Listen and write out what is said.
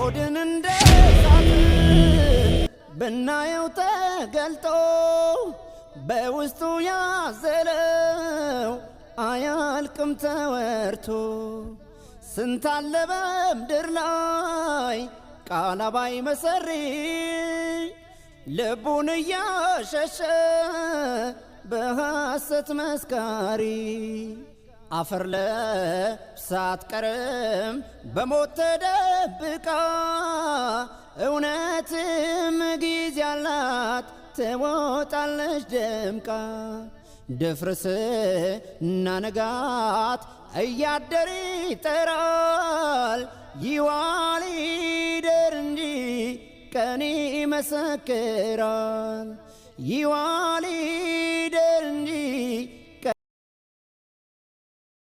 ሆድን እንደ ሳት ብናየው ተገልጦ በውስጡ ያዘለው አያልቅም ተወርቶ ስንታለ በምድር ላይ ቃል አባይ መሰሪ ልቡን እያሸሸ በሐሰት መስካሪ አፈር ለብሳ አትቀርም በሞት ተደብቃ እውነትም ጊዜ አላት ትወጣለች ደምቃ ድፍርስና ንጋት እያደር ይጠራል ይዋል ይደር እንጂ ቀን ይመሰክራል ይዋል